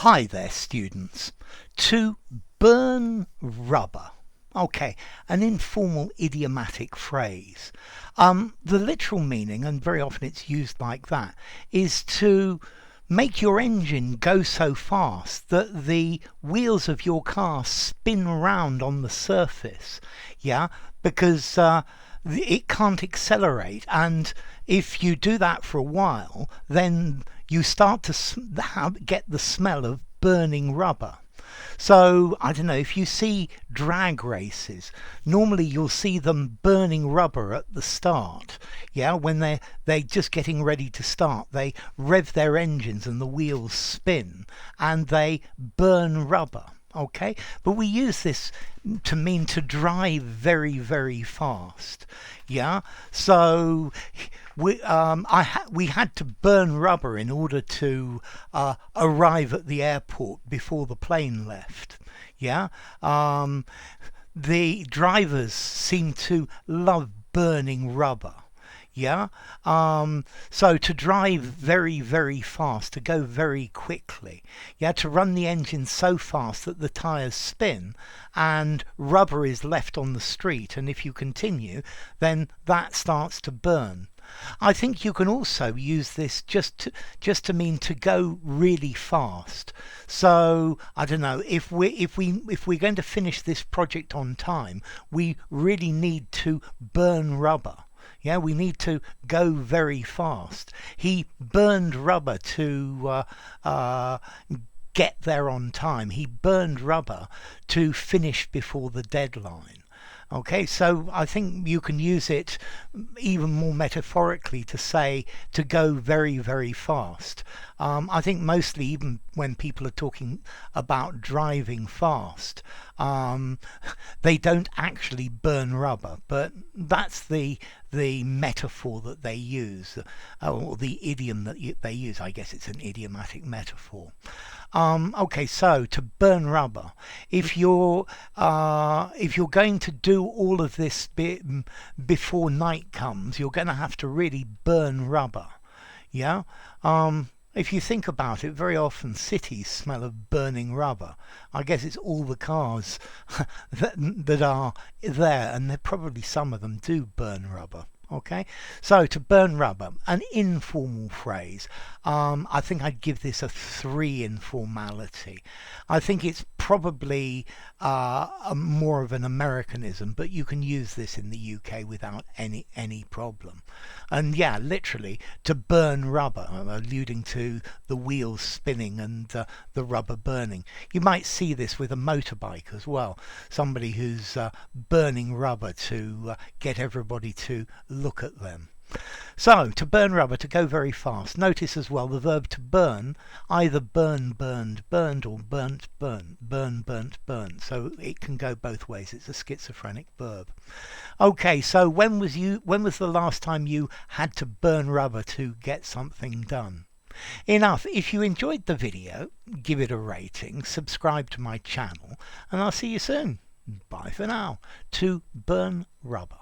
Hi there, students. To burn rubber. Okay, an informal idiomatic phrase. The literal meaning, and very often it's used like that, is to make your engine go so fast that the wheels of your car spin round on the surface. Yeah, because it can't accelerate, and if you do that for a while, then you start to get the smell of burning rubber. So, I don't know, if you see drag races, normally you'll see them burning rubber at the start. Yeah, when they're just getting ready to start, they rev their engines and the wheels spin and they burn rubber. Okay, but we use this to mean to drive very, very fast. Yeah, so we had to burn rubber in order to arrive at the airport before the plane left. Yeah, the drivers seem to love burning rubber. Yeah, so to drive very, very fast, to go very quickly, yeah, to run the engine so fast that the tyres spin and rubber is left on the street, and if you continue, then that starts to burn. I think you can also use this just to mean to go really fast. So I don't know, if we're going to finish this project on time, we really need to burn rubber. Yeah, we need to go very fast. He burned rubber to get there on time. He burned rubber to finish before the deadline. Okay, so I think you can use it even more metaphorically to say to go very, very fast. I think mostly even when people are talking about driving fast, they don't actually burn rubber, but that's the metaphor that they use, or the idiom that they use. I guess it's an idiomatic metaphor. Okay, so to burn rubber, if you're going to do all of this before night comes, you're going to have to really burn rubber. Yeah. If you think about it, very often cities smell of burning rubber. I guess it's all the cars that are there, and probably some of them do burn rubber. Okay, so to burn rubber, an informal phrase. I think I'd give this a 3 informality. I think it's probably more of an Americanism, but you can use this in the UK without any problem. And yeah, literally to burn rubber, alluding to the wheels spinning and the rubber burning. You might see this with a motorbike as well. Somebody who's burning rubber to get everybody to look at them. So, to burn rubber, to go very fast. Notice as well the verb to burn, either burn, burned, burned, or burnt, burnt, burn, burnt, burnt. So it can go both ways. It's a schizophrenic verb. Okay, so when was the last time you had to burn rubber to get something done? Enough. If you enjoyed the video, give it a rating, subscribe to my channel, and I'll see you soon. Bye for now. To burn rubber.